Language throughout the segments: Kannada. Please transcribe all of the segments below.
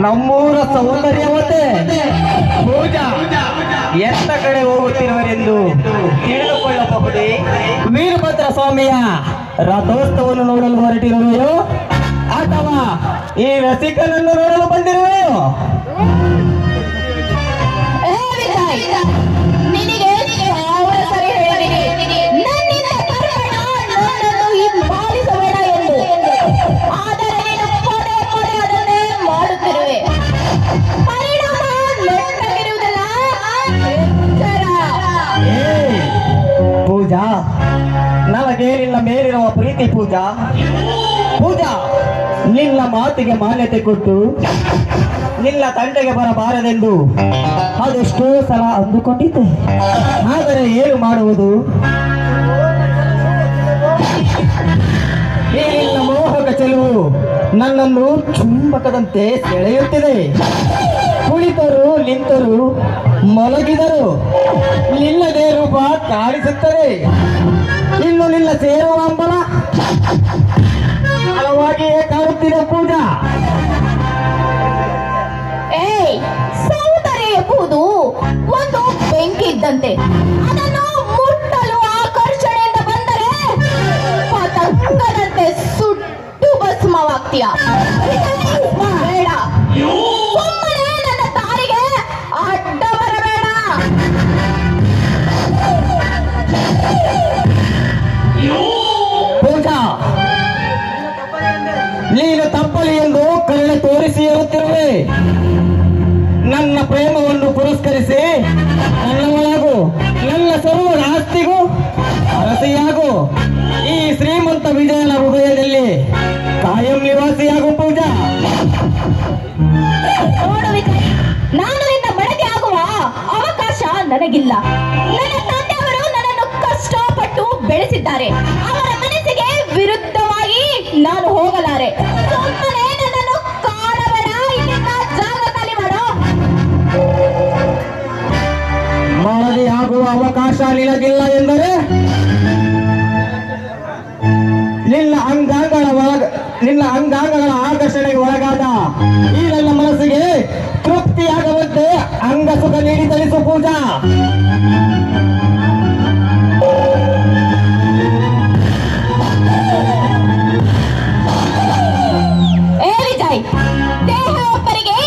ನಮ್ಮೂರ ಸೌಂದರ್ಯವತೆ ಪೂಜಾ ಎತ್ತ ಕಡೆ ಹೋಗುತ್ತಿರುವರೆಂದು ತಿಳಿದುಕೊಳ್ಳಬಹುದೇ? ವೀರಭದ್ರ ಸ್ವಾಮಿಯ ರಥೋತ್ಸವವನ್ನು ನೋಡಲು ಹೊರಟಿರುವೆಯೋ ಅಥವಾ ಈ ರಸಿಕನನ್ನು ನೋಡಲು ಬಂದಿರುವೆಯೋ? ಪೂಜಾ, ನನಗೆ ನಿನ್ನ ಮೇಲಿರುವ ಪ್ರೀತಿ ಪೂಜಾ. ಪೂಜಾ, ನಿನ್ನ ಮಾತಿಗೆ ಮಾನ್ಯತೆ ಕೊಟ್ಟು ನಿನ್ನ ತಂಟೆಗೆ ಬರಬಾರದೆಂದು ಅದೆಷ್ಟೋ ಸಲ ಅಂದುಕೊಂಡಿದ್ದೆ. ಆದರೆ ಏನು ಮಾಡುವುದು? ಈ ನಿನ್ನ ಮೋಹಕ ಚೆಲುವು ನನ್ನನ್ನು ಚುಂಬಕದಂತೆ ಸೆಳೆಯುತ್ತಿದೆ. ಕುಳಿತರು, ನಿಂತರು, ಮಲಗಿದರು ನಿನ್ನದೇ ರೂಪ ಕಾಣಿಸುತ್ತದೆ. ಇನ್ನು ನಿನ್ನ ಸೇರುವ ಹಂಬಲ ಹಲವಾಗಿಯೇ ಕಾಣುತ್ತಿದೆ ಪೂಜಾ. ಸೌಂದರ್ಯ ಎಂಬುದು ಒಂದು ಬೆಂಕಿ ಇದ್ದಂತೆ. ಅದನ್ನು ಮುಟ್ಟಲು ಆಕರ್ಷಣೆಯಿಂದ ಬಂದರೆ ಪತಂಗದಂತೆ ಸುಟ್ಟು ಭಸ್ಮವಾಗ್ತೀಯ. ಬೇಡ, ಸುಮ್ಮನೆ ನನ್ನ ದಾರಿಗೆ ಅಡ್ಡ ಬರಬೇಡ. ಪೂಜಾ, ನೀನು ತಪ್ಪಲಿ ಎಂದು ಕರುಣೆ ತೋರಿಸಿ ಹೇಳುತ್ತಿರುವೆ. ನನ್ನ ಪ್ರೇಮವನ್ನು ಪುರಸ್ಕರಿಸಿ ನನ್ನ ಒಳಗು, ನನ್ನ ಸರ್ವ ಆಸ್ತಿಗೂ ಅರಸಿಯಾಗು. ಈ ಶ್ರೀಮಂತ ವಿಜಯನ ಹೃದಯದಲ್ಲಿ ಕಾಯಂ ನಿವಾಸಿಯಾಗು ಪೂಜಾ. ನಾನು ನಿನ್ನ ಮಡದಿ ಆಗುವ ಅವಕಾಶ ನನಗಿಲ್ಲ. ನನ್ನ ತಂದೆಯವರು ನನ್ನನ್ನು ಕಷ್ಟಪಟ್ಟು ಬೆಳೆಸಿದ್ದಾರೆ. ಅವರ ಮನಸ್ಸಿಗೆ ವಿರುದ್ಧವಾಗಿ ನಾನು ಹೋಗಲಾರೆ. ಸುಮ್ಮನೆ ನನ್ನನ್ನು ಕಾಣಬೇಡ. ಇಲ್ಲಿಂದ ಜಾಗ ಖಾಲಿ ಮಾಡು. ಮಡದಿಯಾಗುವ ಅವಕಾಶ ನಿನಗಿಲ್ಲ ಎಂದರೆ ನಿನ್ನ ಅಂಗಾಂಗಗಳ ಆಕರ್ಷಣೆಗೆ ಒಳಗಾದ ಈ ನನ್ನ ಮನಸ್ಸಿಗೆ ತೃಪ್ತಿಯಾಗುವಂತೆ ಅಂಗ ಸುಖ ನೀಡಿ ತಳಿಸು ಪೂಜಾ. ವಿಜಯ್, ದೇಹ ಒಬ್ಬರಿಗೆ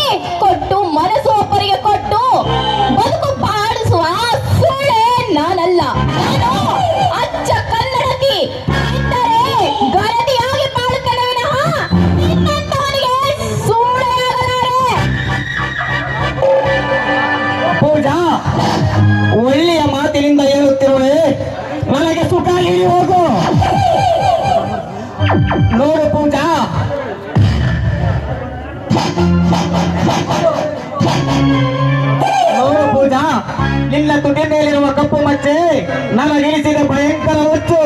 ಕೊಟ್ಟು ಮನಸ್ಸು ಒಬ್ಬರಿಗೆ ಕೊಟ್ಟು ಬದುಕು ಬಾಳಿಸುವ ಸುಳ್ಳೆ ನಾನಲ್ಲ. ನಾನು ಅಚ್ಚ ಕನ್ನಡತಿ. ಇದ್ದರೆ ಗರದಿಯಾಗಿ ಬಾಳುತ್ತೇನೆ ವಿನಃ ನಿನ್ನಂತವನಿಗೆ ಸುಳ್ಳೆಯಾಗಲಾರೆ. ಪೂಜಾ, ಒಳ್ಳೆಯ ಮಾತಿನಿಂದ ಹೇಳುತ್ತಿರುವೆ. ನನಗೆ ಸುಖ ನೀಡಿ ಹೋಗು. ನೋಡು ಪೂಜಾ, ನೋಡು ಪೂಜಾ, ನಿನ್ನ ತುಟಿ ಮೇಲಿರುವ ಕಪ್ಪು ಮಚ್ಚೆ ನನಗಿಳಿಸಿದ ಭಯಂಕರ ಹುಚ್ಚು.